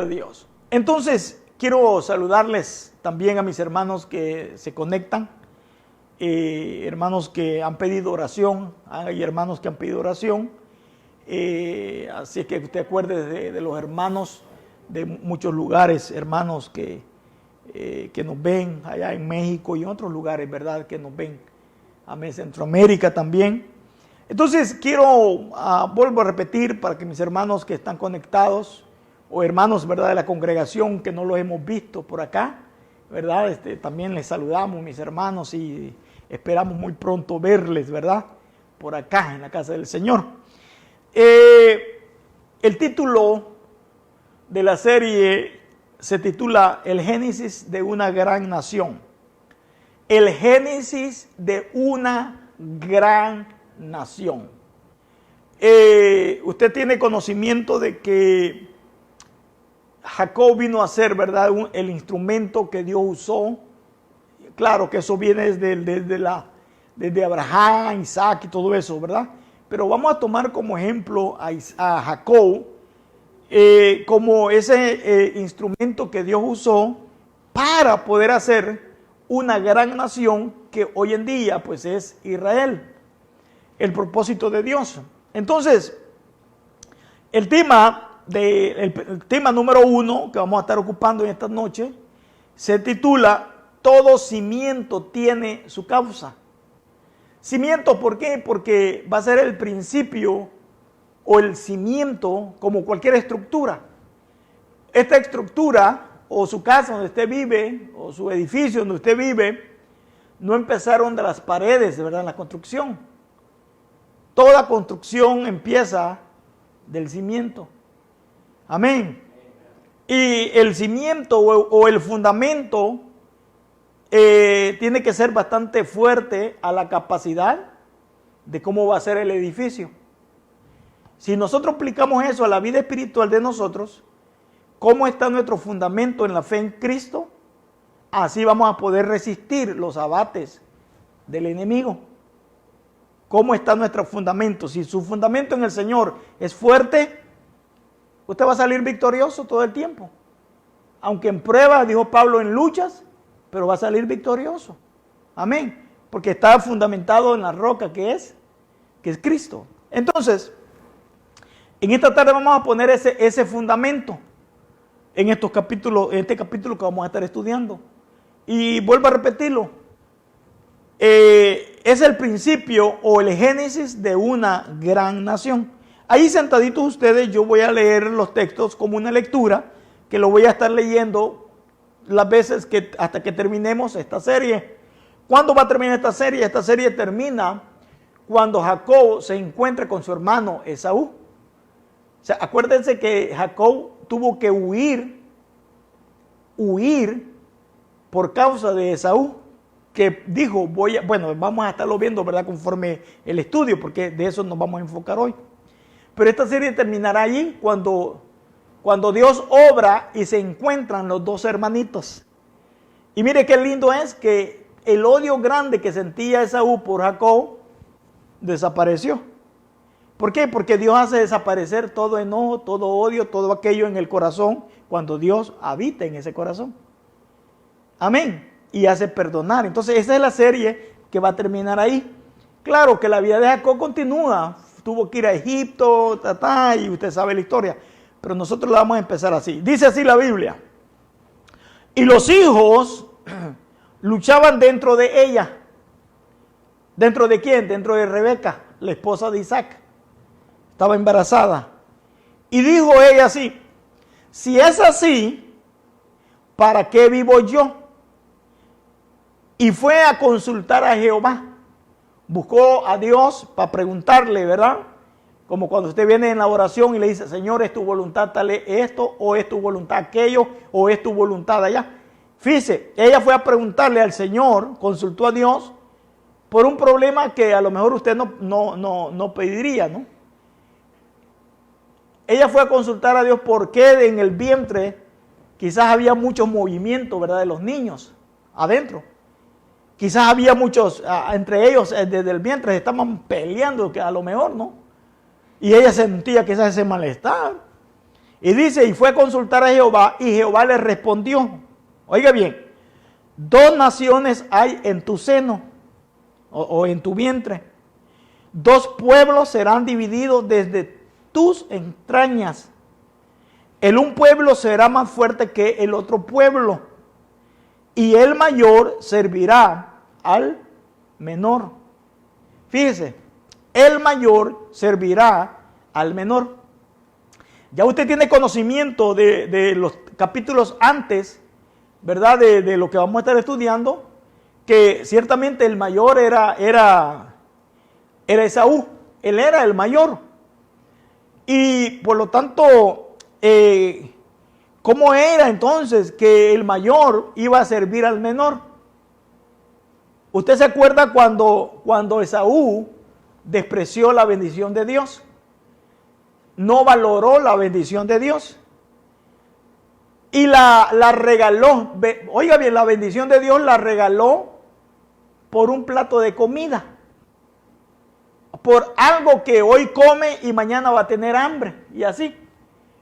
de Dios. Entonces, quiero saludarles también a mis hermanos que se conectan, hermanos que han pedido oración, hay hermanos que han pedido oración, así que usted acuerde de los hermanos de muchos lugares, hermanos que nos ven allá en México y en otros lugares, ¿verdad? Que nos ven, amén, Centroamérica también. Entonces vuelvo a repetir para que mis hermanos que están conectados, o hermanos, ¿verdad?, de la congregación que no los hemos visto por acá, ¿verdad? También les saludamos, mis hermanos, y esperamos muy pronto verles, ¿verdad?, por acá en la casa del Señor. El título de la serie se titula El Génesis de una gran nación. El Génesis de una gran nación. Usted tiene conocimiento de que Jacob vino a ser, ¿verdad?, el instrumento que Dios usó. Claro que eso viene desde Abraham, Isaac y todo eso, ¿verdad? Pero vamos a tomar como ejemplo a Jacob como ese instrumento que Dios usó para poder hacer una gran nación que hoy en día pues es Israel, el propósito de Dios. Entonces, el tema número 1 que vamos a estar ocupando en esta noche se titula Todo cimiento tiene su causa. Cimiento, ¿por qué? Porque va a ser el principio o el cimiento como cualquier estructura. Esta estructura o su casa donde usted vive o su edificio donde usted vive no empezaron de las paredes, ¿verdad?, la construcción. Toda construcción empieza del cimiento. Amén. Y el cimiento o el fundamento tiene que ser bastante fuerte a la capacidad de cómo va a ser el edificio. Si nosotros aplicamos eso a la vida espiritual de nosotros, cómo está nuestro fundamento en la fe en Cristo, así vamos a poder resistir los abates del enemigo. ¿Cómo está nuestro fundamento? Si su fundamento en el Señor es fuerte, usted va a salir victorioso todo el tiempo. Aunque en pruebas, dijo Pablo, en luchas, pero va a salir victorioso. Amén. Porque está fundamentado en la roca que es Cristo. Entonces, en esta tarde vamos a poner ese fundamento en este capítulo que vamos a estar estudiando. Y vuelvo a repetirlo. Es el principio o el génesis de una gran nación. Ahí sentaditos ustedes, yo voy a leer los textos como una lectura, que lo voy a estar leyendo las veces hasta que terminemos esta serie. ¿Cuándo va a terminar esta serie? Esta serie termina cuando Jacob se encuentra con su hermano Esaú. O sea, acuérdense que Jacob tuvo que huir por causa de Esaú, que dijo, vamos a estarlo viendo, ¿verdad?, conforme el estudio, porque de eso nos vamos a enfocar hoy. Pero esta serie terminará allí cuando Dios obra y se encuentran los dos hermanitos. Y mire qué lindo es que el odio grande que sentía Esaú por Jacob desapareció. ¿Por qué? Porque Dios hace desaparecer todo enojo, todo odio, todo aquello en el corazón cuando Dios habita en ese corazón. Amén. Y hace perdonar. Entonces esa es la serie que va a terminar ahí. Claro que la vida de Jacob continúa. Tuvo que ir a Egipto, y usted sabe la historia. Pero nosotros la vamos a empezar así. Dice así la Biblia. Y los hijos luchaban dentro de ella. ¿Dentro de quién? Dentro de Rebeca, la esposa de Isaac. Estaba embarazada. Y dijo ella así, si es así, ¿para qué vivo yo? Y fue a consultar a Jehová. Buscó a Dios para preguntarle, ¿verdad? Como cuando usted viene en la oración y le dice, Señor, ¿es tu voluntad tal esto? ¿O es tu voluntad aquello? ¿O es tu voluntad allá? Fíjese, ella fue a preguntarle al Señor, consultó a Dios, por un problema que a lo mejor usted no pediría, ¿no? Ella fue a consultar a Dios porque en el vientre quizás había mucho movimiento, ¿verdad?, de los niños adentro. Quizás había muchos, entre ellos desde el vientre estaban peleando, que a lo mejor, ¿no? Y ella sentía quizás ese malestar. Y dice, y fue a consultar a Jehová, y Jehová le respondió. Oiga bien, 2 naciones hay en tu seno, o en tu vientre. 2 pueblos serán divididos desde tus entrañas. El un pueblo será más fuerte que el otro pueblo, y el mayor servirá al menor. Fíjese, el mayor servirá al menor. Ya usted tiene conocimiento de los capítulos antes, ¿verdad? De lo que vamos a estar estudiando, que ciertamente el mayor era Esaú. Él era el mayor. Y por lo tanto, ¿cómo era entonces que el mayor iba a servir al menor? ¿Usted se acuerda cuando Esaú despreció la bendición de Dios? No valoró la bendición de Dios. Y la regaló. Oiga bien, la bendición de Dios la regaló por un plato de comida. Por algo que hoy come y mañana va a tener hambre. Y así.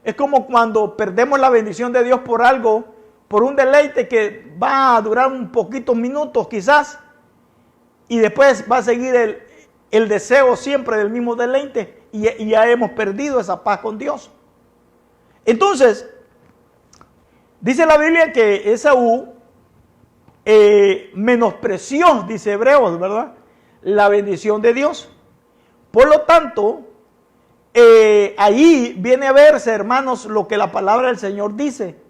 Es como cuando perdemos la bendición de Dios por algo, por un deleite que va a durar un poquitos minutos quizás. Y después va a seguir el deseo siempre del mismo deleite. Y ya hemos perdido esa paz con Dios. Entonces, dice la Biblia que Esaú menospreció, dice Hebreos, ¿verdad?, la bendición de Dios. Por lo tanto, ahí viene a verse, hermanos, lo que la palabra del Señor dice,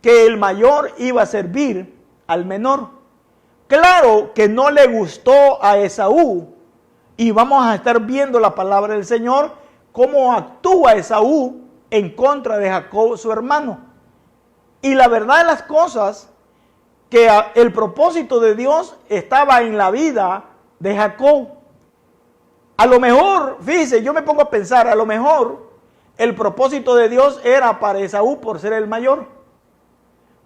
que el mayor iba a servir al menor. Claro que no le gustó a Esaú, y vamos a estar viendo la palabra del Señor, cómo actúa Esaú en contra de Jacob, su hermano. Y la verdad de las cosas, que el propósito de Dios estaba en la vida de Jacob. A lo mejor, fíjese, yo me pongo a pensar, a lo mejor el propósito de Dios era para Esaú por ser el mayor.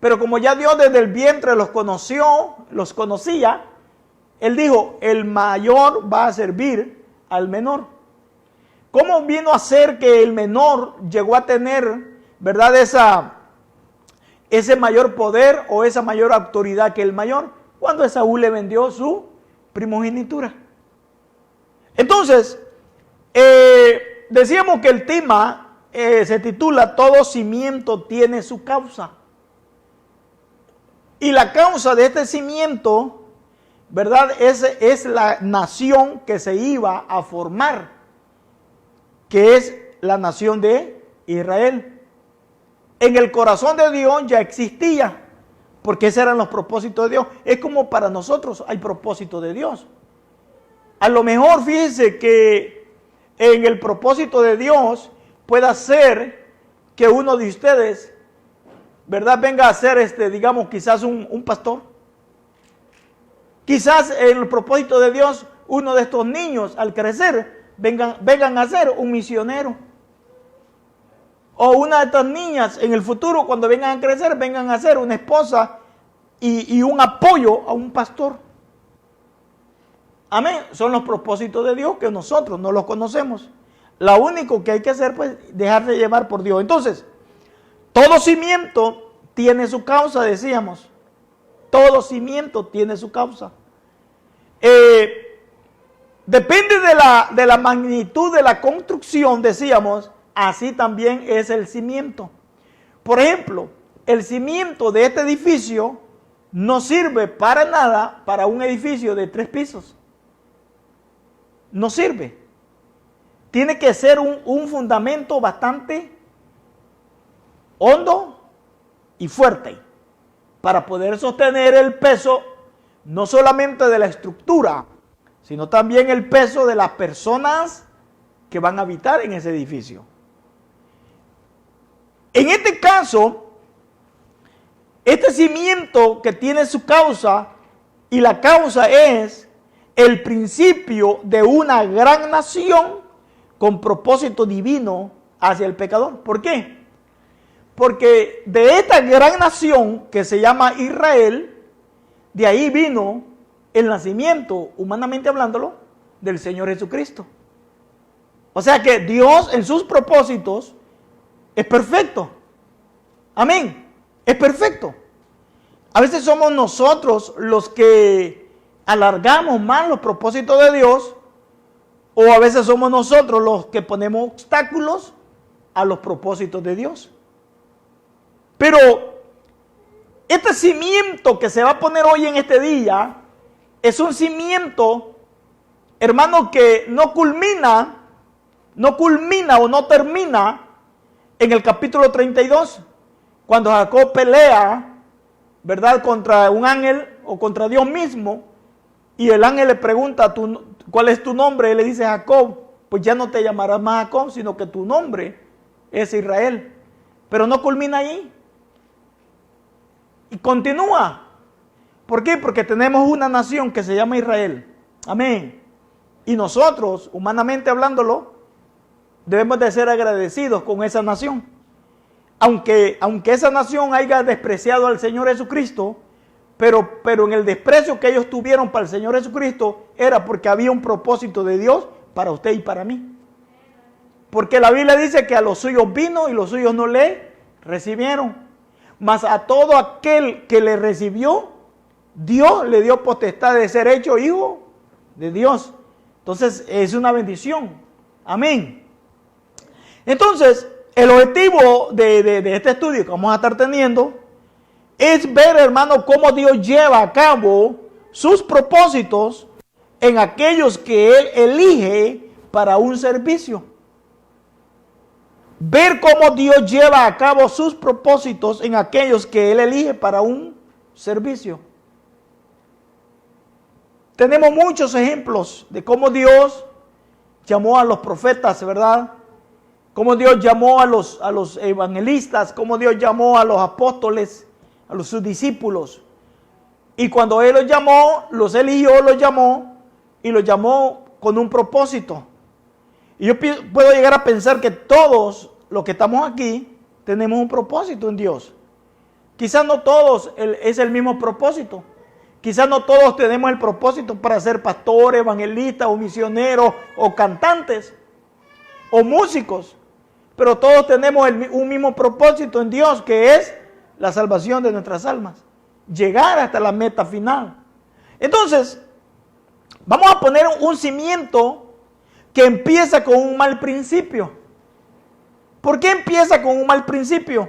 Pero como ya Dios desde el vientre los conocía, Él dijo, el mayor va a servir al menor. ¿Cómo vino a ser que el menor llegó a tener, verdad, ese mayor poder o esa mayor autoridad que el mayor? Cuando Esaú le vendió su primogenitura. Entonces, decíamos que el tema se titula Todo cimiento tiene su causa. Y la causa de este cimiento, ¿verdad?, es la nación que se iba a formar, que es la nación de Israel. En el corazón de Dios ya existía, porque esos eran los propósitos de Dios. Es como para nosotros hay propósito de Dios. A lo mejor, fíjense que en el propósito de Dios pueda ser que uno de ustedes, ¿verdad?, venga a ser, digamos, quizás un pastor. Quizás en el propósito de Dios, uno de estos niños al crecer vengan a ser un misionero. O una de estas niñas en el futuro, cuando vengan a crecer, vengan a ser una esposa y un apoyo a un pastor. Amén. Son los propósitos de Dios que nosotros no los conocemos. Lo único que hay que hacer, pues, dejarse llevar por Dios. Entonces, todo cimiento tiene su causa, decíamos. Todo cimiento tiene su causa. Depende de la magnitud de la construcción, decíamos, así también es el cimiento. Por ejemplo, el cimiento de este edificio no sirve para nada para un edificio de 3 pisos. No sirve. Tiene que ser un fundamento bastante hondo y fuerte para poder sostener el peso no solamente de la estructura, sino también el peso de las personas que van a habitar en ese edificio. En este caso, este cimiento que tiene su causa, y la causa es el principio de una gran nación con propósito divino hacia el pecador. ¿Por qué? Porque de esta gran nación que se llama Israel, de ahí vino el nacimiento, humanamente hablándolo, del Señor Jesucristo. O sea que Dios en sus propósitos es perfecto. Amén. Es perfecto. A veces somos nosotros los que alargamos más los propósitos de Dios, o a veces somos nosotros los que ponemos obstáculos a los propósitos de Dios. Pero este cimiento que se va a poner hoy en este día es un cimiento, hermano, que no culmina o no termina en el capítulo 32, cuando Jacob pelea, ¿verdad?, contra un ángel o contra Dios mismo, y el ángel le pregunta, ¿cuál es tu nombre? Él le dice Jacob. Pues ya no te llamarás más Jacob, sino que tu nombre es Israel. Pero no culmina ahí. Y continúa. ¿Por qué? Porque tenemos una nación que se llama Israel. Amén. Y nosotros, humanamente hablándolo, debemos de ser agradecidos con esa nación. Aunque esa nación haya despreciado al Señor Jesucristo, pero en el desprecio que ellos tuvieron para el Señor Jesucristo era porque había un propósito de Dios para usted y para mí. Porque la Biblia dice que a los suyos vino y los suyos no le recibieron. Mas a todo aquel que le recibió, Dios le dio potestad de ser hecho hijo de Dios. Entonces es una bendición. Amén. Entonces, el objetivo de este estudio que vamos a estar teniendo es ver, hermano, cómo Dios lleva a cabo sus propósitos en aquellos que Él elige para un servicio. Ver cómo Dios lleva a cabo sus propósitos en aquellos que Él elige para un servicio. Tenemos muchos ejemplos de cómo Dios llamó a los profetas, ¿verdad? Cómo Dios llamó a los evangelistas, cómo Dios llamó a los apóstoles, a sus discípulos. Y cuando Él los llamó, los eligió, los llamó y los llamó con un propósito. Y yo puedo llegar a pensar que todos los que estamos aquí tenemos un propósito en Dios. Quizás no todos es el mismo propósito. Quizás no todos tenemos el propósito para ser pastores, evangelistas o misioneros o cantantes o músicos. Pero todos tenemos un mismo propósito en Dios, que es la salvación de nuestras almas. Llegar hasta la meta final. Entonces, vamos a poner un cimiento que empieza con un mal principio. ¿Por qué empieza con un mal principio?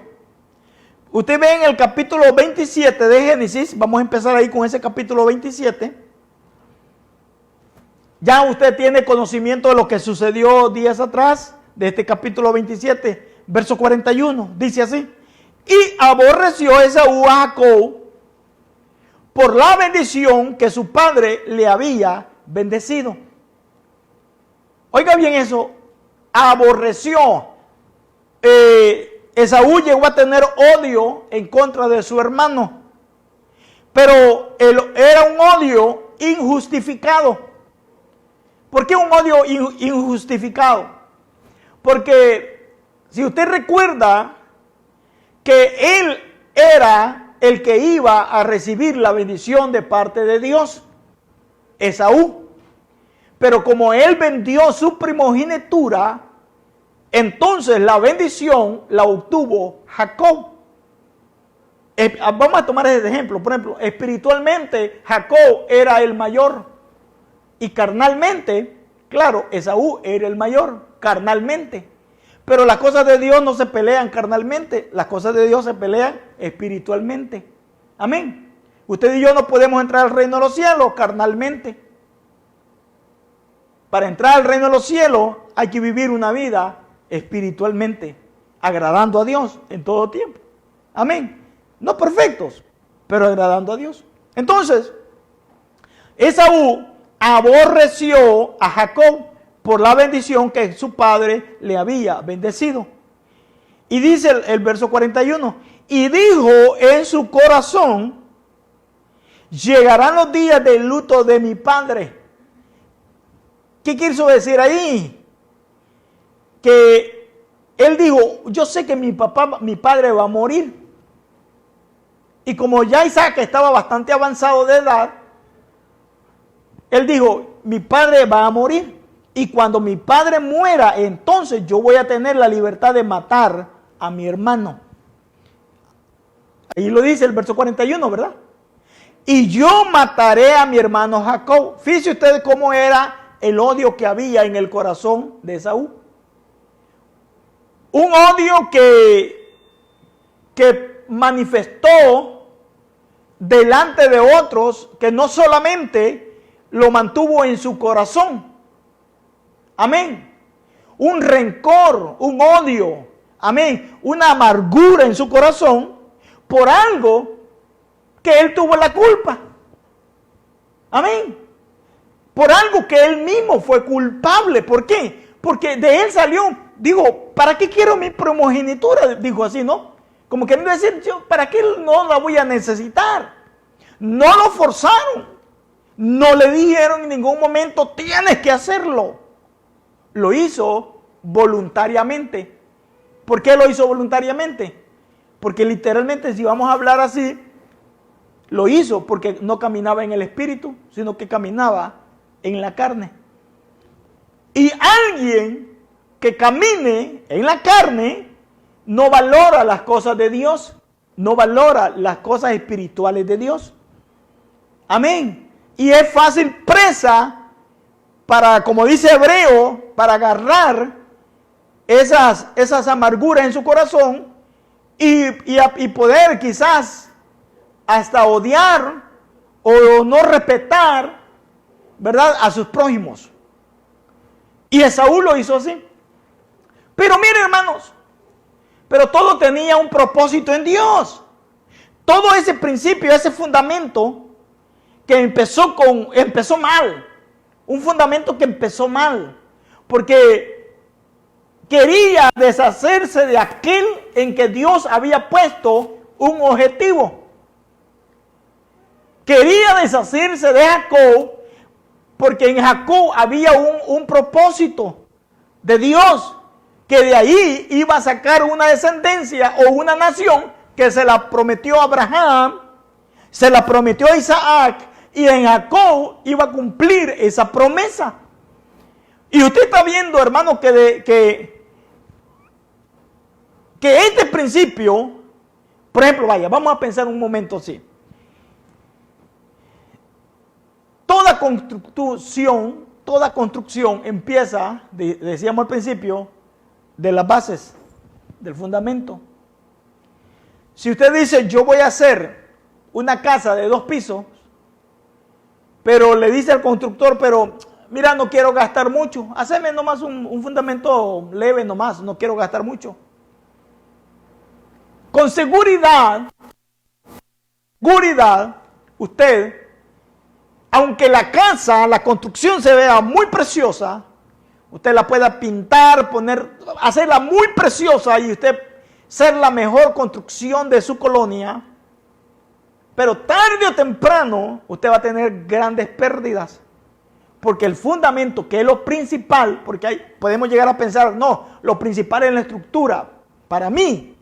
Usted ve en el capítulo 27 de Génesis, vamos a empezar ahí con ese capítulo 27. Ya usted tiene conocimiento de lo que sucedió días atrás, de este capítulo 27, verso 41, dice así: y aborreció Esaú a Jacob por la bendición que su padre le había bendecido. Oiga bien eso, aborreció. Esaú llegó a tener odio en contra de su hermano, pero era un odio injustificado. ¿Por qué un odio injustificado? Porque si usted recuerda que él era el que iba a recibir la bendición de parte de Dios, Esaú, pero como él vendió su primogenitura, entonces la bendición la obtuvo Jacob. Vamos a tomar ese ejemplo. Por ejemplo, espiritualmente Jacob era el mayor y carnalmente, claro, Esaú era el mayor carnalmente. Pero las cosas de Dios no se pelean carnalmente, las cosas de Dios se pelean espiritualmente. Amén. Usted y yo no podemos entrar al reino de los cielos carnalmente. Para entrar al reino de los cielos hay que vivir una vida espiritualmente, agradando a Dios en todo tiempo. Amén. No perfectos, pero agradando a Dios. Entonces, Esaú aborreció a Jacob por la bendición que su padre le había bendecido. Y dice el verso 41, y dijo en su corazón: llegarán los días del luto de mi padre. ¿Qué quiso decir ahí? Que él dijo: yo sé que mi padre va a morir. Y como ya Isaac estaba bastante avanzado de edad, él dijo: mi padre va a morir. Y cuando mi padre muera, entonces yo voy a tener la libertad de matar a mi hermano. Ahí lo dice el verso 41, ¿verdad? Y yo mataré a mi hermano Jacob. Fíjense ustedes cómo era el odio que había en el corazón de Esaú. Un odio que manifestó delante de otros, que no solamente lo mantuvo en su corazón. Amén. Un rencor, un odio, amén, una amargura en su corazón por algo que él tuvo la culpa. Amén. Por algo que él mismo fue culpable. ¿Por qué? Porque de él salió, digo, ¿para qué quiero mi primogenitura? Dijo así, ¿no? Como queriendo decir, yo, ¿para qué no la voy a necesitar? No lo forzaron. No le dijeron en ningún momento, tienes que hacerlo. Lo hizo voluntariamente. ¿Por qué lo hizo voluntariamente? Porque literalmente, si vamos a hablar así, lo hizo porque no caminaba en el espíritu, sino que caminaba en la carne. Y alguien que camine en la carne no valora las cosas de Dios, no valora las cosas espirituales de Dios. Amén. Y es fácil presa para, como dice Hebreo, para agarrar esas amarguras en su corazón y poder quizás hasta odiar o no respetar, ¿verdad?, a sus prójimos. Y Esaú lo hizo así. Pero miren, hermanos, pero todo tenía un propósito en Dios. Todo ese principio, ese fundamento que empezó mal. Un fundamento que empezó mal. Porque quería deshacerse de aquel en que Dios había puesto un objetivo. Quería deshacerse de Jacob porque en Jacob había un propósito de Dios, que de ahí iba a sacar una descendencia o una nación que se la prometió a Abraham, se la prometió a Isaac, y en Jacob iba a cumplir esa promesa. Y usted está viendo, hermano, que este principio, por ejemplo, vaya, vamos a pensar un momento así. Toda construcción empieza, decíamos al principio, de las bases, del fundamento. Si usted dice, yo voy a hacer una casa de 2 pisos, pero le dice al constructor, pero mira, no quiero gastar mucho, haceme nomás un fundamento leve nomás, no quiero gastar mucho. Con seguridad, usted, aunque la casa, la construcción se vea muy preciosa, usted la pueda pintar, hacerla muy preciosa y usted ser la mejor construcción de su colonia, pero tarde o temprano usted va a tener grandes pérdidas. Porque el fundamento, que es lo principal, porque podemos llegar a pensar, no, lo principal es la estructura. Para mí,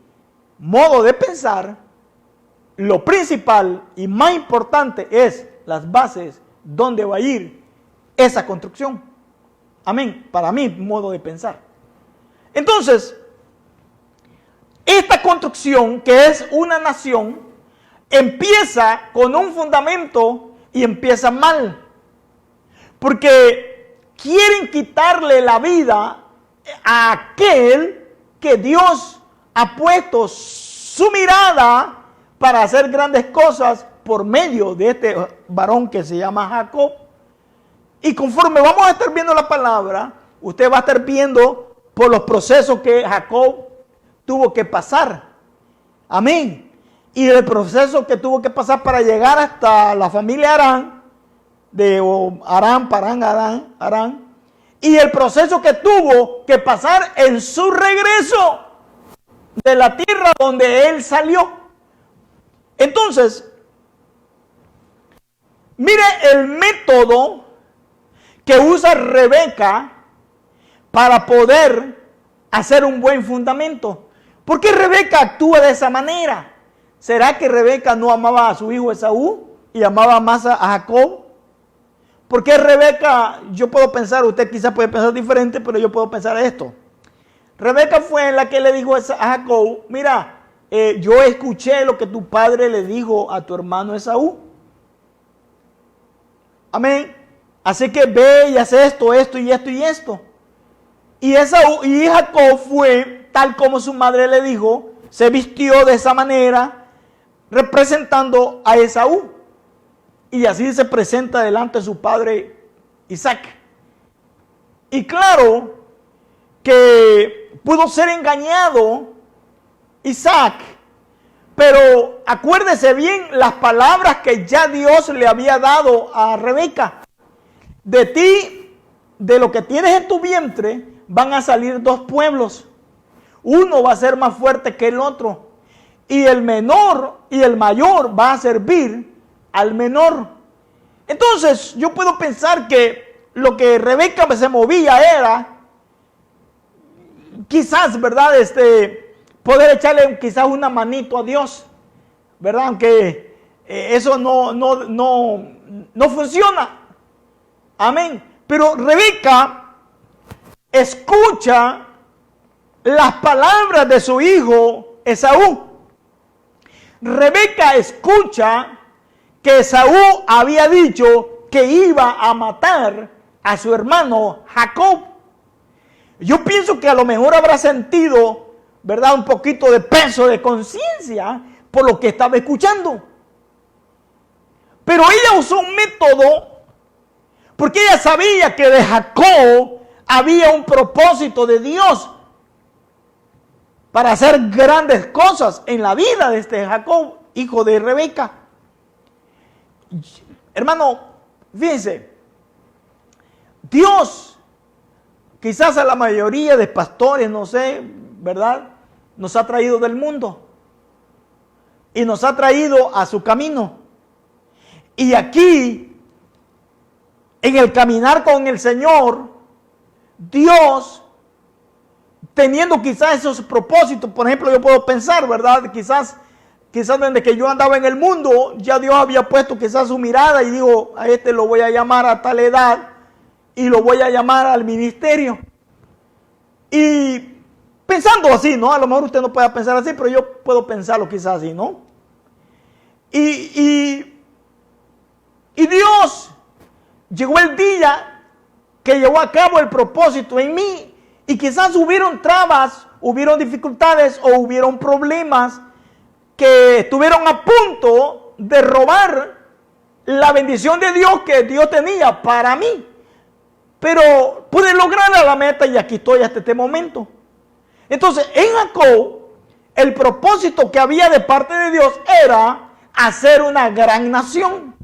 modo de pensar, lo principal y más importante es las bases donde va a ir esa construcción. Amén. Para mí, modo de pensar. Entonces, esta construcción, que es una nación, empieza con un fundamento y empieza mal. Porque quieren quitarle la vida a aquel que Dios ha puesto su mirada para hacer grandes cosas por medio de este varón que se llama Jacob. Y conforme vamos a estar viendo la palabra, usted va a estar viendo por los procesos que Jacob tuvo que pasar. Amén. Y el proceso que tuvo que pasar para llegar hasta la familia Arán, Arán, y el proceso que tuvo que pasar en su regreso de la tierra donde él salió. Entonces, mire el método que usa Rebeca para poder hacer un buen fundamento. ¿Por qué Rebeca actúa de esa manera? ¿Será que Rebeca no amaba a su hijo Esaú y amaba más a Jacob? ¿Por qué Rebeca? Yo puedo pensar, usted quizás puede pensar diferente, pero yo puedo pensar esto. Rebeca fue la que le dijo a Jacob, mira, yo escuché lo que tu padre le dijo a tu hermano Esaú. Amén. Así que ve y haz esto, esto y esto y esto. Y Jacob fue tal como su madre le dijo, se vistió de esa manera, representando a Esaú. Y así se presenta delante de su padre Isaac. Y claro que pudo ser engañado Isaac, pero acuérdese bien las palabras que ya Dios le había dado a Rebeca. De ti, de lo que tienes en tu vientre, van a salir dos pueblos. Uno va a ser más fuerte que el otro. Y el menor y el mayor va a servir al menor. Entonces, yo puedo pensar que lo que Rebeca se movía era, quizás, ¿verdad? Poder echarle quizás una manito a Dios, ¿verdad? Aunque eso no funciona. Amén. Pero Rebeca escucha las palabras de su hijo Esaú. Rebeca escucha que Esaú había dicho que iba a matar a su hermano Jacob. Yo pienso que a lo mejor habrá sentido, ¿verdad?, un poquito de peso de conciencia por lo que estaba escuchando. Pero ella usó un método porque ella sabía que de Jacob había un propósito de Dios para hacer grandes cosas en la vida de este Jacob, hijo de Rebeca. Hermano, fíjense, Dios, quizás a la mayoría de pastores, no sé, ¿verdad?, nos ha traído del mundo y nos ha traído a su camino. Y aquí, en el caminar con el Señor, Dios, teniendo quizás esos propósitos, por ejemplo, yo puedo pensar, ¿verdad?, quizás desde que yo andaba en el mundo, ya Dios había puesto quizás su mirada y digo, a este lo voy a llamar a tal edad y lo voy a llamar al ministerio. Y pensando así, ¿no? A lo mejor usted no puede pensar así, pero yo puedo pensarlo quizás así, ¿no? Y Dios, llegó el día que llevó a cabo el propósito en mí y quizás hubieron trabas, hubieron dificultades o hubieron problemas que estuvieron a punto de robar la bendición de Dios que Dios tenía para mí. Pero pude lograr la meta y aquí estoy hasta este momento. Entonces, en Jacob, el propósito que había de parte de Dios era hacer una gran nación.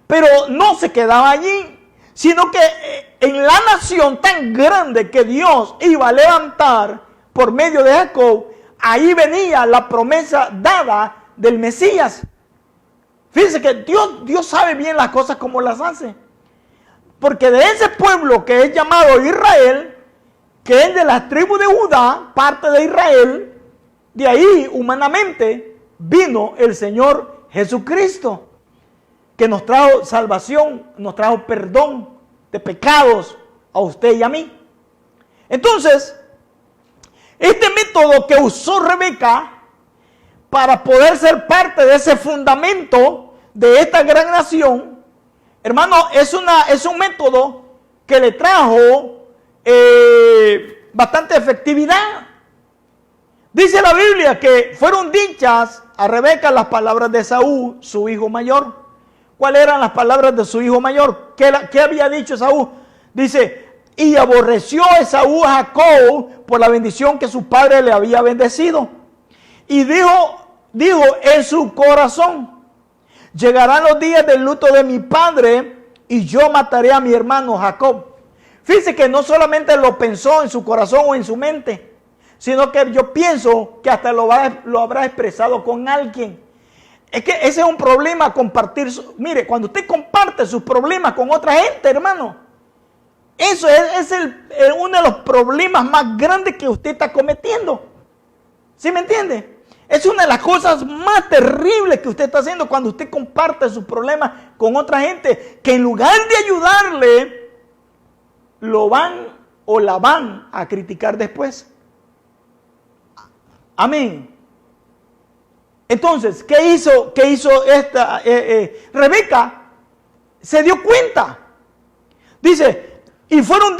Pero no se quedaba allí, sino que en la nación tan grande que Dios iba a levantar por medio de Jacob, ahí venía la promesa dada del Mesías. Fíjense que Dios sabe bien las cosas como las hace. Porque de ese pueblo que es llamado Israel, que es de la tribu de Judá, parte de Israel, de ahí humanamente vino el Señor Jesucristo, que nos trajo salvación, nos trajo perdón de pecados a usted y a mí. Entonces, este método que usó Rebeca para poder ser parte de ese fundamento de esta gran nación, hermano, es un método que le trajo bastante efectividad. Dice la Biblia que fueron dichas a Rebeca las palabras de Esaú, su hijo mayor. ¿Cuáles eran las palabras de su hijo mayor? ¿Qué había dicho Esaú? Dice, y aborreció Esaú a Jacob por la bendición que su padre le había bendecido. Y dijo en su corazón, llegarán los días del luto de mi padre y yo mataré a mi hermano Jacob. Fíjese que no solamente lo pensó en su corazón o en su mente, sino que yo pienso que hasta lo habrá expresado con alguien. Es que ese es un problema, compartir. Mire, cuando usted comparte sus problemas con otra gente, hermano, eso es uno de los problemas más grandes que usted está cometiendo. ¿Sí me entiende? Es una de las cosas más terribles que usted está haciendo cuando usted comparte sus problemas con otra gente, que en lugar de ayudarle, lo van o la van a criticar después. Amén. Entonces, ¿qué hizo esta Rebeca? Se dio cuenta. Dice, y fueron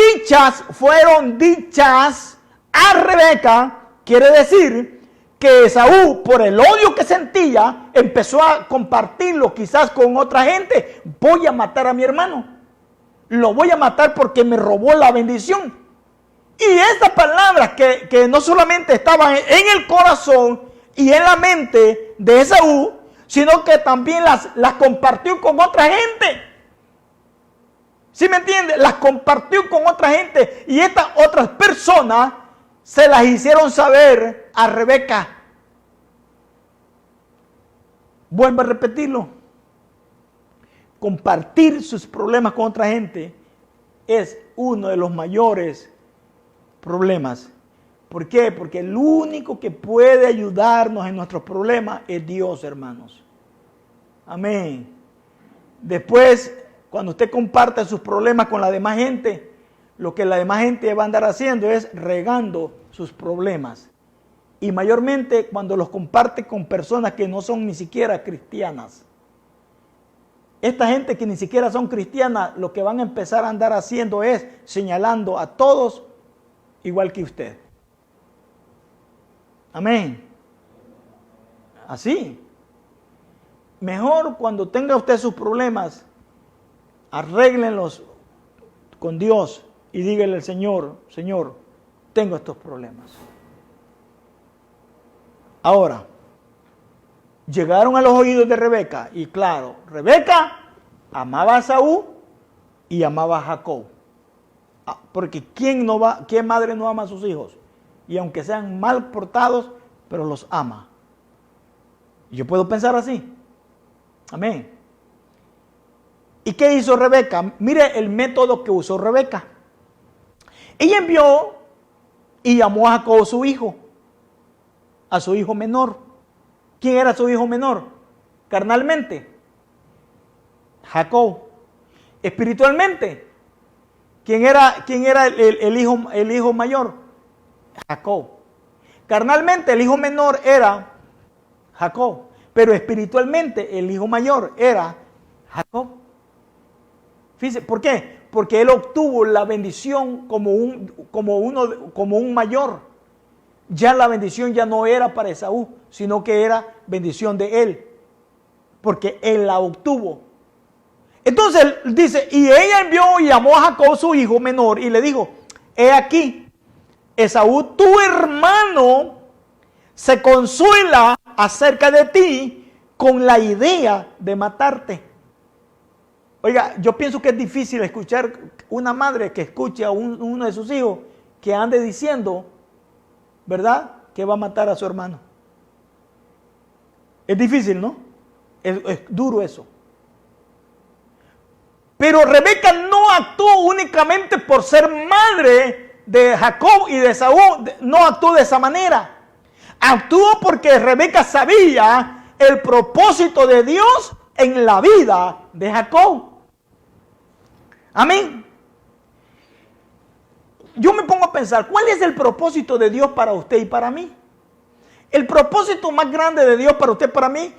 dichas a Rebeca, quiere decir que Esaú, por el odio que sentía, empezó a compartirlo quizás con otra gente. Voy a matar a mi hermano. Lo voy a matar porque me robó la bendición. Y estas palabras que no solamente estaban en el corazón y en la mente de Esaú, sino que también las compartió con otra gente. ¿Sí me entiende? Las compartió con otra gente y estas otras personas se las hicieron saber a Rebeca. Vuelvo a repetirlo. Compartir sus problemas con otra gente es uno de los mayores problemas. ¿Por qué? Porque el único que puede ayudarnos en nuestros problemas es Dios, hermanos. Amén. Después, cuando usted comparte sus problemas con la demás gente, lo que la demás gente va a andar haciendo es regando sus problemas. Y mayormente cuando los comparte con personas que no son ni siquiera cristianas. Esta gente que ni siquiera son cristianas, lo que van a empezar a andar haciendo es señalando a todos igual que usted. Amén. Así. Mejor cuando tenga usted sus problemas, arréglenlos con Dios y dígale al Señor, Señor, tengo estos problemas. Ahora, llegaron a los oídos de Rebeca y claro, Rebeca amaba a Esaú y amaba a Jacob. Porque ¿qué madre no ama a sus hijos? Y aunque sean mal portados, pero los ama. Yo puedo pensar así. Amén. ¿Y qué hizo Rebeca? Mire el método que usó Rebeca. Ella envió y llamó a Jacob su hijo, a su hijo menor. ¿Quién era su hijo menor? Carnalmente, Jacob. Espiritualmente, ¿quién era el hijo mayor? Jacob. Carnalmente el hijo menor era Jacob, pero espiritualmente el hijo mayor era Jacob. Fíjense, ¿por qué? Porque él obtuvo la bendición como un mayor. Ya la bendición ya no era para Esaú, sino que era bendición de él, porque él la obtuvo. Entonces dice, y ella envió y llamó a Jacob su hijo menor y le dijo, he aquí, Esaú tu hermano se consuela acerca de ti con la idea de matarte. Oiga, yo pienso que es difícil escuchar una madre que escuche a uno de sus hijos que ande diciendo, ¿verdad?, que va a matar a su hermano. Es difícil, ¿no? Es duro eso. Pero Rebeca no actuó únicamente por ser madre de Jacob y de Esaú, no actuó de esa manera. Actuó porque Rebeca sabía el propósito de Dios en la vida de Jacob. Amén. Yo me pongo a pensar, ¿cuál es el propósito de Dios para usted y para mí? El propósito más grande de Dios para usted y para mí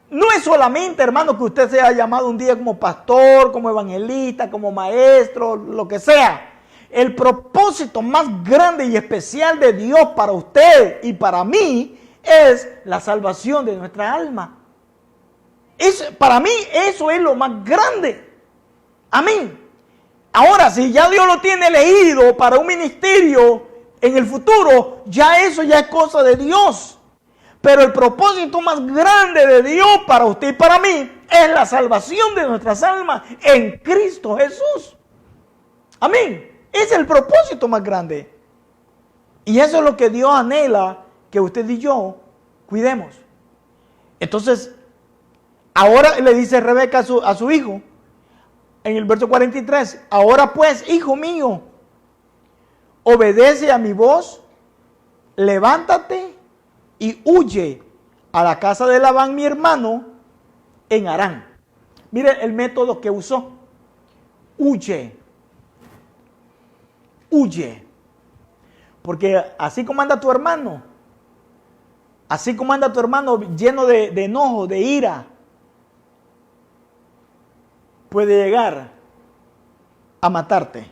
no es solamente, hermano, que usted sea llamado un día como pastor, como evangelista, como maestro, lo que sea. El propósito más grande y especial de Dios para usted y para mí es la salvación de nuestra alma. Para mí eso es lo más grande. Amén. Ahora, si ya Dios lo tiene elegido para un ministerio en el futuro, eso ya es cosa de Dios. Pero el propósito más grande de Dios para usted y para mí es la salvación de nuestras almas en Cristo Jesús. Amén. Ese es el propósito más grande. Y eso es lo que Dios anhela que usted y yo cuidemos. Entonces, ahora le dice Rebeca a su hijo, en el verso 43, ahora pues, hijo mío, obedece a mi voz, levántate y huye a la casa de Labán, mi hermano, en Harán. Mire el método que usó. Huye. Huye. Porque así como anda tu hermano, así como anda tu hermano lleno de enojo, de ira, puede llegar a matarte.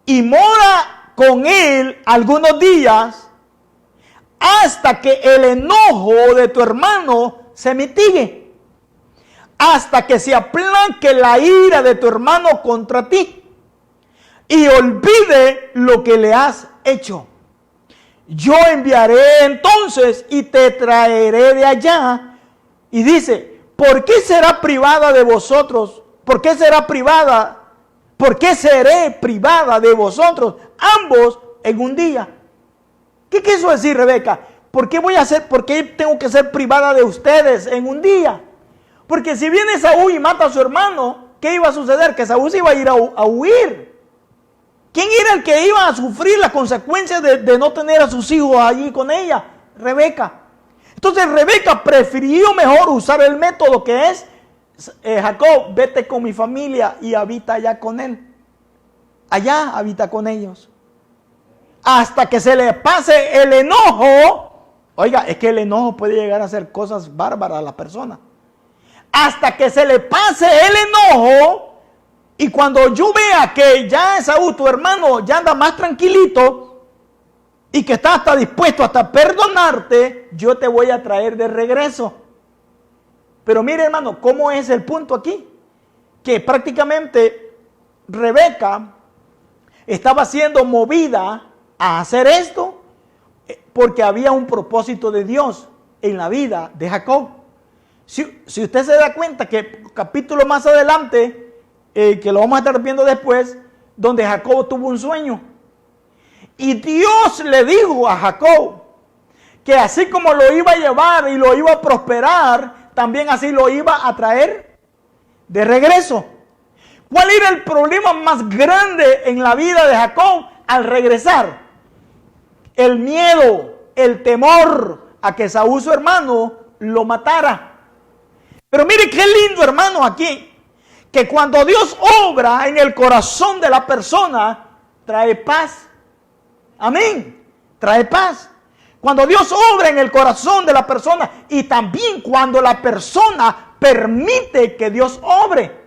Y mora con él algunos días hasta que el enojo de tu hermano se mitigue, hasta que se aplaque la ira de tu hermano contra ti y olvide lo que le has hecho. Yo enviaré entonces y te traeré de allá. Y dice, ¿por qué será privada de vosotros? ¿Por qué será privada? ¿Por qué seré privada de vosotros ambos en un día? ¿Qué quiso decir Rebeca? ¿Por qué tengo que ser privada de ustedes en un día? Porque si viene Saúl y mata a su hermano, ¿qué iba a suceder? Que Saúl se iba a ir a huir. ¿Quién era el que iba a sufrir las consecuencias de no tener a sus hijos allí con ella? Rebeca. Entonces Rebeca prefirió mejor usar el método que es, Jacob, vete con mi familia y habita allá con él. Allá habita con ellos. Hasta que se le pase el enojo. Oiga, es que el enojo puede llegar a hacer cosas bárbaras a la persona. Hasta que se le pase el enojo. Y cuando yo vea que ya Esaú, tu hermano, ya anda más tranquilito y que está hasta dispuesto hasta perdonarte, yo te voy a traer de regreso. Pero mire, hermano, ¿cómo es el punto aquí? Que prácticamente Rebeca estaba siendo movida a hacer esto porque había un propósito de Dios en la vida de Jacob. Si usted se da cuenta que capítulo más adelante, que lo vamos a estar viendo después, donde Jacob tuvo un sueño. Y Dios le dijo a Jacob que así como lo iba a llevar y lo iba a prosperar, también así lo iba a traer de regreso. ¿Cuál era el problema más grande en la vida de Jacob al regresar? El miedo, el temor a que Saúl, su hermano, lo matara. Pero mire qué lindo, hermano, aquí. Que cuando Dios obra en el corazón de la persona, trae paz. Amén. Trae paz. Cuando Dios obra en el corazón de la persona y también cuando la persona permite que Dios obre.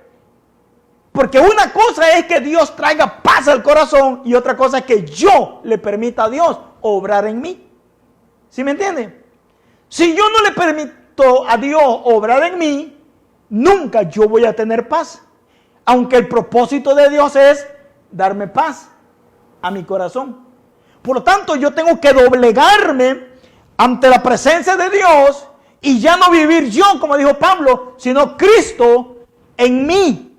Porque una cosa es que Dios traiga paz al corazón y otra cosa es que yo le permita a Dios obrar en mí. ¿Sí me entiende? Si yo no le permito a Dios obrar en mí, nunca yo voy a tener paz. Aunque el propósito de Dios es darme paz a mi corazón. Por lo tanto, yo tengo que doblegarme ante la presencia de Dios y ya no vivir yo, como dijo Pablo, sino Cristo en mí.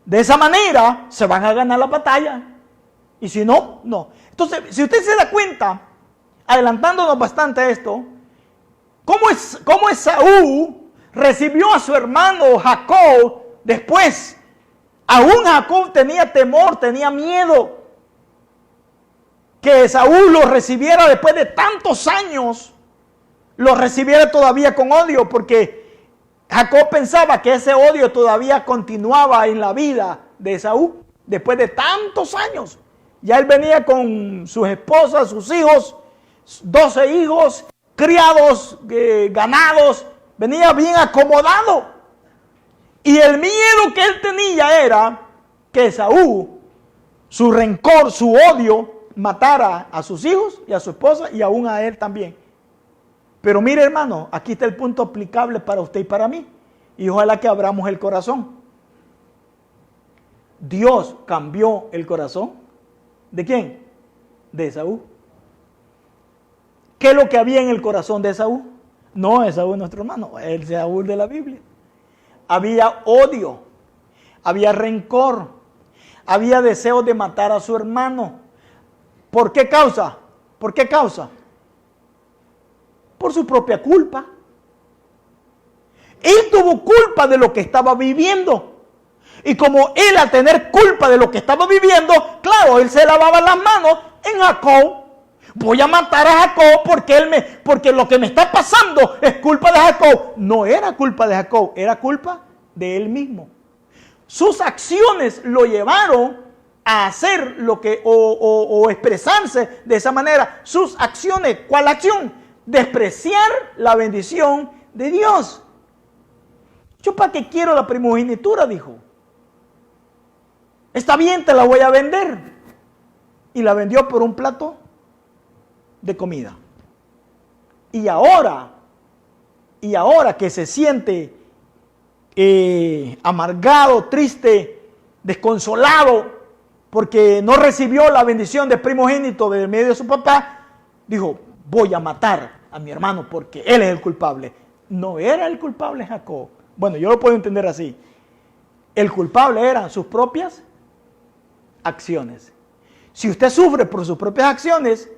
De esa manera se van a ganar la batalla. Y si no, no. Entonces, si usted se da cuenta, adelantándonos bastante a esto, ¿cómo Esaú recibió a su hermano Jacob después? Aún Jacob tenía temor, tenía miedo que Esaú lo recibiera después de tantos años, lo recibiera todavía con odio, porque Jacob pensaba que ese odio todavía continuaba en la vida de Esaú después de tantos años. Ya él venía con sus esposas, sus hijos, 12 hijos, criados, ganados, venía bien acomodado. Y el miedo que él tenía era que Esaú, su rencor, su odio, matara a sus hijos y a su esposa y aún a él también. Pero mire, hermano, aquí está el punto aplicable para usted y para mí. Y ojalá que abramos el corazón. Dios cambió el corazón. ¿De quién? De Esaú. ¿Qué es lo que había en el corazón de Esaú? No, Esaú es nuestro hermano, el Esaú de la Biblia. Había odio, había rencor, había deseo de matar a su hermano. ¿Por qué causa? ¿Por qué causa? Por su propia culpa. Él tuvo culpa de lo que estaba viviendo. Y como él, al tener culpa de lo que estaba viviendo, claro, él se lavaba las manos en Jacob. Voy a matar a Jacob porque lo que me está pasando es culpa de Jacob. No era culpa de Jacob, era culpa de él mismo. Sus acciones lo llevaron a hacer lo que, o expresarse de esa manera. Sus acciones, ¿cuál acción? despreciar la bendición de Dios. ¿Yo para qué quiero la primogenitura?, dijo. Está bien, te la voy a vender. Y la vendió por un plato de comida. Y ahora que se siente amargado, triste, desconsolado, porque no recibió la bendición de primogénito del medio de su papá, dijo, voy a matar a mi hermano porque él es el culpable. No era el culpable Jacob. Bueno, yo lo puedo entender así. El culpable eran sus propias acciones. Si usted sufre por sus propias acciones,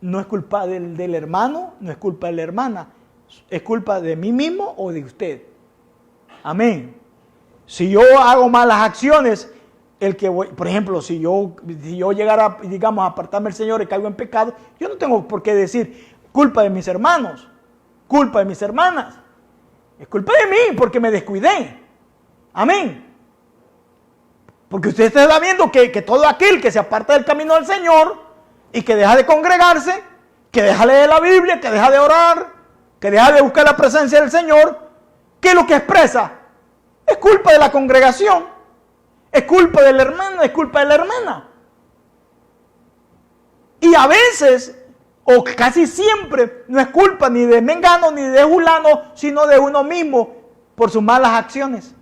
no es culpa del hermano, no es culpa de la hermana, es culpa de mí mismo o de usted. Amén. Si yo hago malas acciones, por ejemplo, si yo llegara, digamos, a apartarme del Señor y caigo en pecado, yo no tengo por qué decir culpa de mis hermanos, culpa de mis hermanas. Es culpa de mí porque me descuidé. Amén. Porque usted está viendo que todo aquel que se aparta del camino del Señor y que deja de congregarse, que deja de leer la Biblia, que deja de orar, que deja de buscar la presencia del Señor, ¿qué es lo que expresa? Es culpa de la congregación, es culpa del hermano, es culpa de la hermana. Y a veces, o casi siempre, no es culpa ni de mengano ni de fulano, sino de uno mismo por sus malas acciones.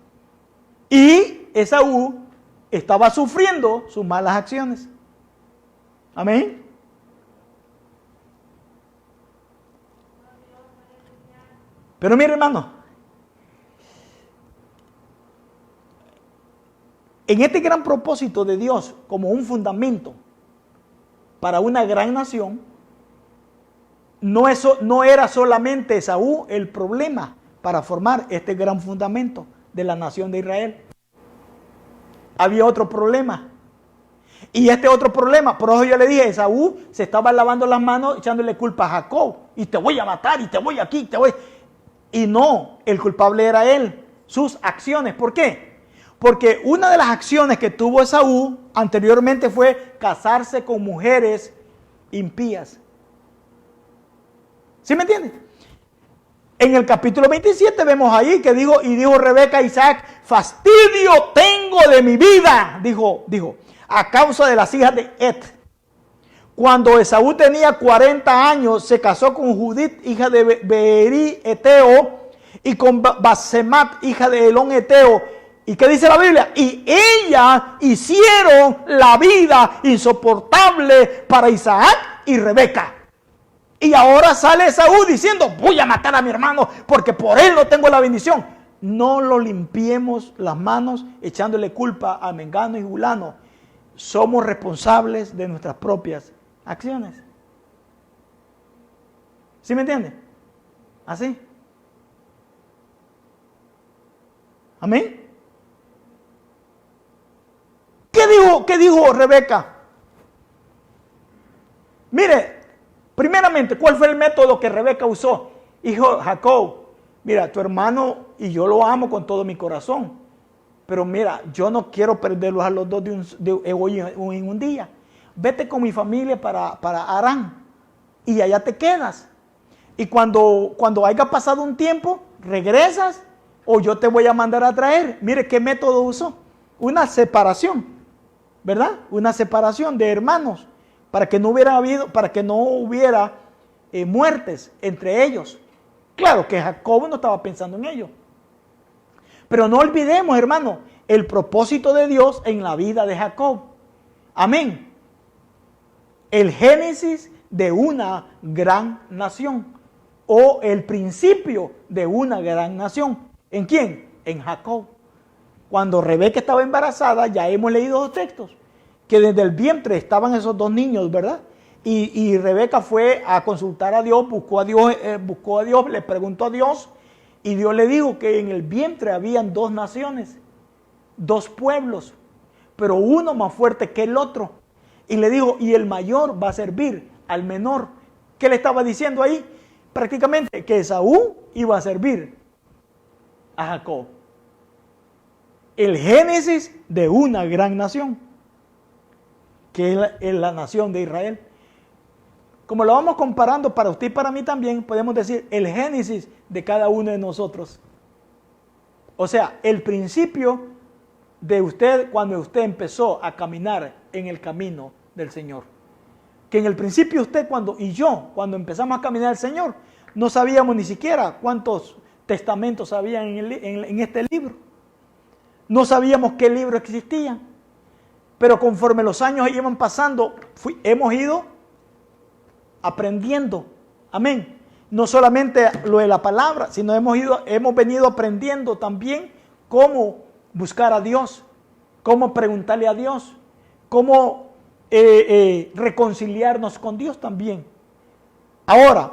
Y Esaú estaba sufriendo sus malas acciones. Amén. Pero mire, hermano, en este gran propósito de Dios como un fundamento para una gran nación, no era solamente Esaú el problema para formar este gran fundamento de la nación de Israel. Había otro problema. Y este otro problema, por eso yo le dije, Esaú se estaba lavando las manos echándole culpa a Jacob. Y te voy a matar, y te voy aquí, te voy. Y no, el culpable era él, sus acciones. ¿Por qué? Porque una de las acciones que tuvo Esaú anteriormente fue casarse con mujeres impías. ¿Sí me entiendes? En el capítulo 27 vemos ahí que dijo Rebeca a Isaac, fastidio tengo de mi vida, dijo, a causa de las hijas de Et. Cuando Esaú tenía 40 años, se casó con Judith, hija de Beeri Eteo, y con Basemat, hija de Elón Eteo. ¿Y qué dice la Biblia? Y ellas hicieron la vida insoportable para Isaac y Rebeca. Y ahora sale Esaú diciendo, voy a matar a mi hermano porque por él no tengo la bendición. No lo limpiemos las manos echándole culpa a mengano y fulano. Somos responsables de nuestras propias acciones. ¿Sí me entiende? ¿Así? ¿Amén? ¿Qué dijo Rebeca? Mire, primeramente, ¿cuál fue el método que Rebeca usó? Hijo Jacob, mira, tu hermano y yo lo amo con todo mi corazón, pero mira, yo no quiero perderlos a los dos hoy en un día. Vete con mi familia para Harán y allá te quedas. Y cuando haya pasado un tiempo, regresas o yo te voy a mandar a traer. Mire qué método usó. Una separación, ¿verdad? Una separación de hermanos para que no hubiera muertes entre ellos. Claro que Jacob no estaba pensando en ello. Pero no olvidemos, hermano, el propósito de Dios en la vida de Jacob. Amén. El génesis de una gran nación o el principio de una gran nación. ¿En quién? En Jacob. Cuando Rebeca estaba embarazada, ya hemos leído los textos, que desde el vientre estaban esos dos niños, ¿verdad? Y Rebeca fue a consultar a Dios, buscó a Dios, le preguntó a Dios, y Dios le dijo que en el vientre habían dos naciones, dos pueblos, pero uno más fuerte que el otro. Y le dijo, y el mayor va a servir al menor. ¿Qué le estaba diciendo ahí? Prácticamente que Esaú iba a servir a Jacob. El génesis de una gran nación, que es la nación de Israel. como lo vamos comparando para usted y para mí también, podemos decir el génesis de cada uno de nosotros. O sea, el principio de usted cuando usted empezó a caminar en el camino del Señor. Que en el principio usted y yo, cuando empezamos a caminar el Señor, no sabíamos ni siquiera cuántos testamentos había en este libro. No sabíamos qué libro existía. Pero conforme los años iban pasando, hemos ido aprendiendo. Amén. No solamente lo de la palabra, sino hemos venido aprendiendo también cómo buscar a Dios, cómo preguntarle a Dios, cómo reconciliarnos con Dios también. Ahora,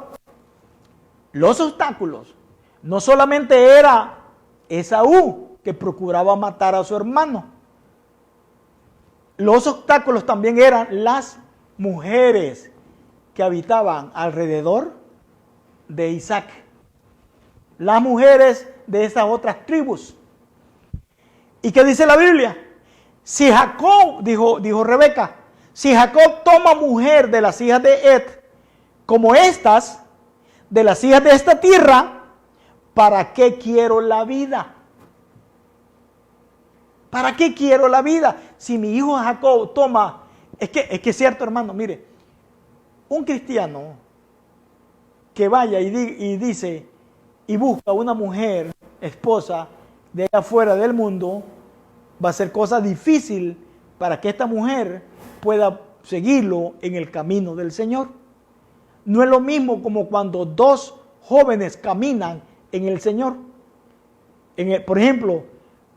los obstáculos no solamente era Esaú que procuraba matar a su hermano. Los obstáculos también eran las mujeres que habitaban alrededor de Isaac. Las mujeres de esas otras tribus. ¿Y qué dice la Biblia? Si Jacob, dijo Rebeca, si Jacob toma mujer de las hijas de Ed, como estas, de las hijas de esta tierra, ¿para qué quiero la vida? ¿Para qué quiero la vida? Si mi hijo Jacob toma, es que es cierto, hermano, mire, un cristiano que vaya y dice y busca una mujer, esposa, de allá afuera del mundo, va a ser cosa difícil para que esta mujer pueda seguirlo en el camino del Señor. No es lo mismo como cuando dos jóvenes caminan en el Señor. Por ejemplo,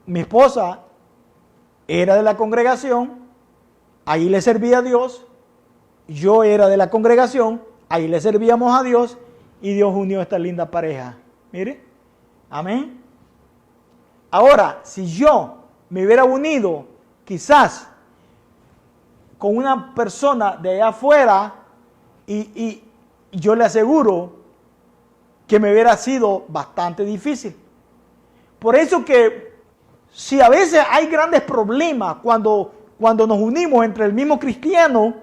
mi esposa era de la congregación, ahí le servía a Dios, yo era de la congregación, ahí le servíamos a Dios y Dios unió esta linda pareja. Mire, amén. Ahora, si yo me hubiera unido quizás con una persona de allá afuera y yo le aseguro que me hubiera sido bastante difícil. Por eso que si a veces hay grandes problemas cuando nos unimos entre el mismo cristiano,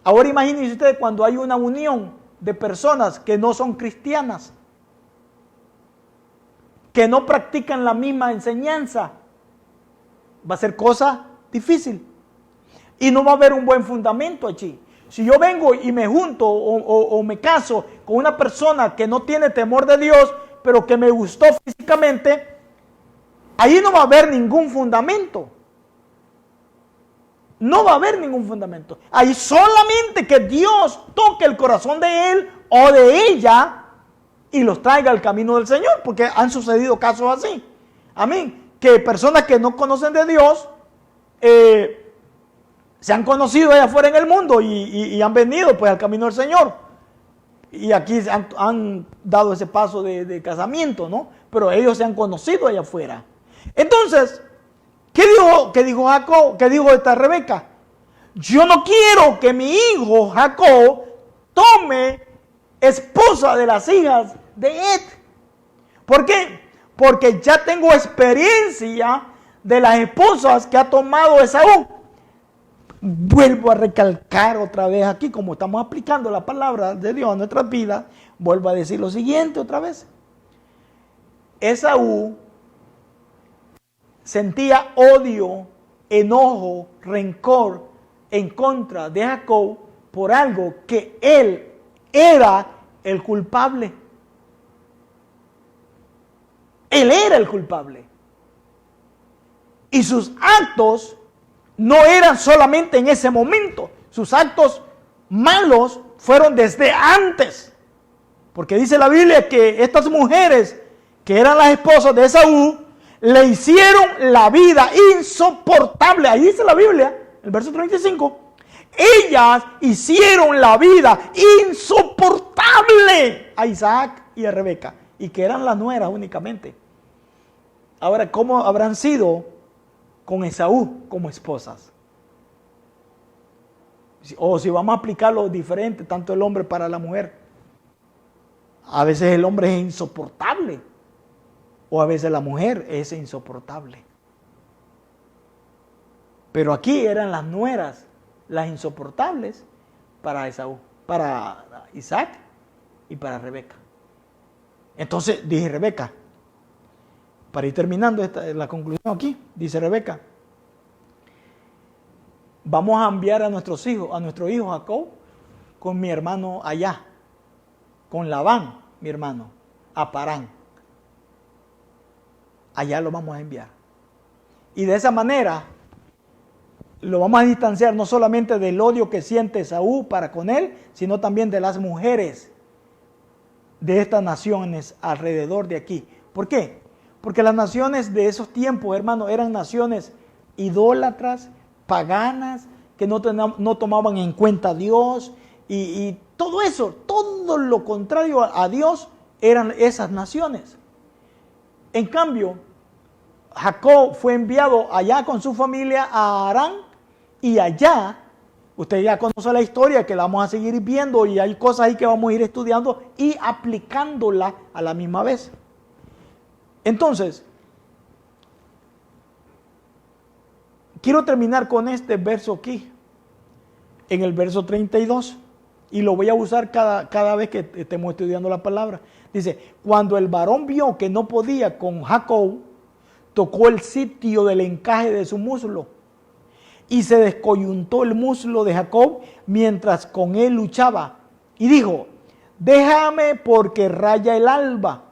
ahora imagínense ustedes cuando hay una unión de personas que no son cristianas, que no practican la misma enseñanza, va a ser cosa difícil. Y no va a haber un buen fundamento allí. Si yo vengo y me junto o me caso con una persona que no tiene temor de Dios, pero que me gustó físicamente, ahí no va a haber ningún fundamento. No va a haber ningún fundamento. Ahí solamente que Dios toque el corazón de él o de ella y los traiga al camino del Señor, porque han sucedido casos así. Amén. Que personas que no conocen de Dios se han conocido allá afuera en el mundo y han venido pues al camino del Señor. Y aquí han dado ese paso de casamiento, ¿no? Pero ellos se han conocido allá afuera. Entonces, ¿qué dijo Jacob? ¿Qué dijo esta Rebeca? Yo no quiero que mi hijo Jacob tome esposa de las hijas de Ed. ¿Por qué? Porque ya tengo experiencia de las esposas que ha tomado Esaú. Vuelvo a recalcar otra vez aquí, como estamos aplicando la palabra de Dios a nuestras vidas, vuelvo a decir lo siguiente otra vez. Esaú sentía odio, enojo, rencor en contra de Jacob por algo que él era el culpable. Él era el culpable. Y sus actos no eran solamente en ese momento. Sus actos malos fueron desde antes. Porque dice la Biblia que estas mujeres, que eran las esposas de Esaú, le hicieron la vida insoportable. Ahí dice la Biblia, el verso 35. Ellas hicieron la vida insoportable a Isaac y a Rebeca. Y que eran las nueras únicamente. Ahora, ¿cómo habrán sido con Esaú como esposas? O si vamos a aplicarlo diferente, tanto el hombre para la mujer. A veces el hombre es insoportable. O a veces la mujer es insoportable. Pero aquí eran las nueras, las insoportables para Esaú. para Isaac y para Rebeca. Entonces dije Rebeca, para ir terminando la conclusión aquí, dice Rebeca, vamos a enviar a nuestro hijo Jacob con mi hermano allá, con Labán, mi hermano, a Parán. Allá lo vamos a enviar. Y de esa manera lo vamos a distanciar no solamente del odio que siente Esaú para con él, sino también de las mujeres de estas naciones alrededor de aquí. ¿Por qué? Porque las naciones de esos tiempos, hermano, eran naciones idólatras, paganas, que no tomaban en cuenta a Dios y todo eso, todo lo contrario a Dios eran esas naciones. En cambio, Jacob fue enviado allá con su familia a Harán y allá, usted ya conoce la historia que la vamos a seguir viendo y hay cosas ahí que vamos a ir estudiando y aplicándola a la misma vez. Entonces, quiero terminar con este verso aquí, en el verso 32, y lo voy a usar cada vez que estemos estudiando la palabra. Dice, cuando el varón vio que no podía con Jacob, tocó el sitio del encaje de su muslo, y se descoyuntó el muslo de Jacob mientras con él luchaba, y dijo, déjame porque raya el alba.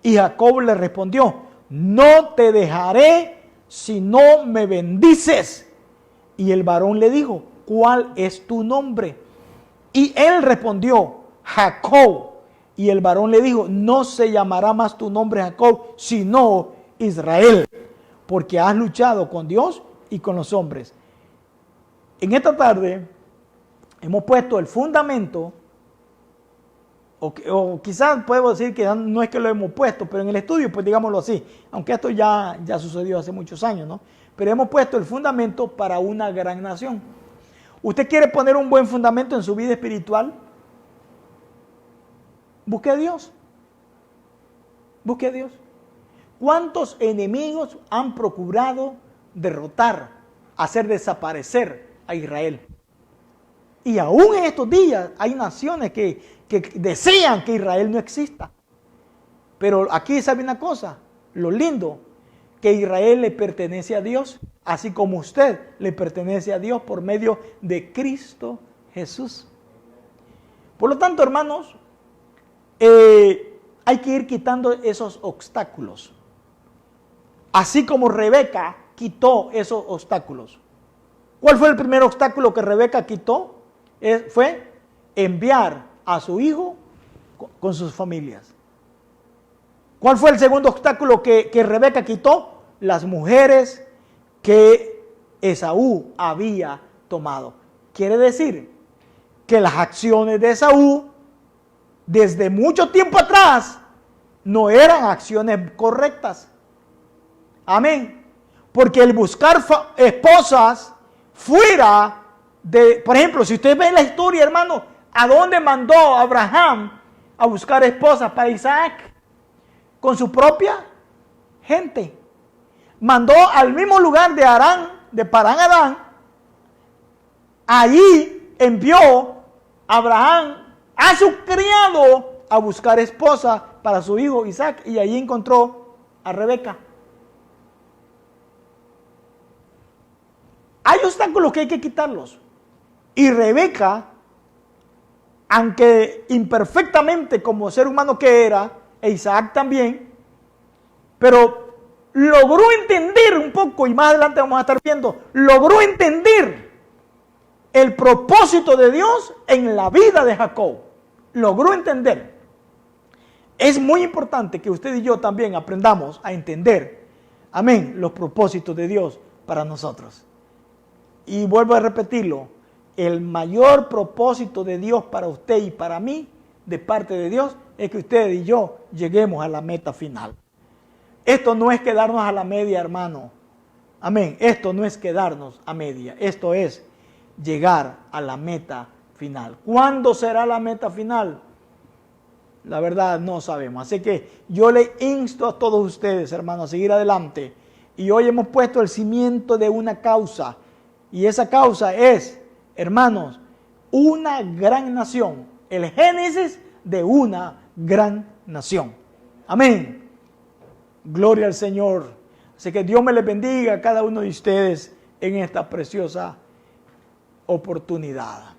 Y Jacob le respondió, no te dejaré si no me bendices. Y el varón le dijo, ¿cuál es tu nombre? Y él respondió, Jacob. Y el varón le dijo, no se llamará más tu nombre Jacob, sino Israel, porque has luchado con Dios y con los hombres. En esta tarde hemos puesto el fundamento, o quizás puedo decir que no es que lo hemos puesto, pero en el estudio, pues digámoslo así, aunque esto ya sucedió hace muchos años, ¿no? Pero hemos puesto el fundamento para una gran nación. ¿Usted quiere poner un buen fundamento en su vida espiritual? Busque a Dios. Busque a Dios. ¿Cuántos enemigos han procurado derrotar, hacer desaparecer a Israel? Y aún en estos días hay naciones que desean que Israel no exista. Pero aquí sabe una cosa, lo lindo, que Israel le pertenece a Dios, así como usted le pertenece a Dios por medio de Cristo Jesús. Por lo tanto, hermanos, hay que ir quitando esos obstáculos. Así como Rebeca quitó esos obstáculos. ¿Cuál fue el primer obstáculo que Rebeca quitó? Fue enviar a su hijo con sus familias. ¿Cuál fue el segundo obstáculo que Rebeca quitó? Las mujeres que Esaú había tomado. Quiere decir que las acciones de Esaú desde mucho tiempo atrás no eran acciones correctas. Amén. Porque el buscar esposas fuera de, por ejemplo, si usted ve la historia, hermano, ¿a dónde mandó Abraham a buscar esposas para Isaac? Con su propia gente. Mandó al mismo lugar de Harán, de Parán Adán. Allí envió Abraham a su criado a buscar esposa para su hijo Isaac, y allí encontró a Rebeca. Hay obstáculos que hay que quitarlos. Y Rebeca, aunque imperfectamente como ser humano que era, e Isaac también, pero logró entender un poco, y más adelante vamos a estar viendo, logró entender el propósito de Dios en la vida de Jacob. Logró entender. Es muy importante que usted y yo también aprendamos a entender, amén, los propósitos de Dios para nosotros. Y vuelvo a repetirlo, el mayor propósito de Dios para usted y para mí, de parte de Dios, es que usted y yo lleguemos a la meta final. Esto no es quedarnos a la media, hermano. Amén. Esto no es quedarnos a media. Esto es llegar a la meta final. ¿Cuándo será la meta final? La verdad no sabemos. Así que yo le insto a todos ustedes, hermanos, a seguir adelante. Y hoy hemos puesto el cimiento de una causa. Y esa causa es, hermanos, una gran nación. El génesis de una gran nación. Amén. Gloria al Señor. Así que Dios me les bendiga a cada uno de ustedes en esta preciosa oportunidad.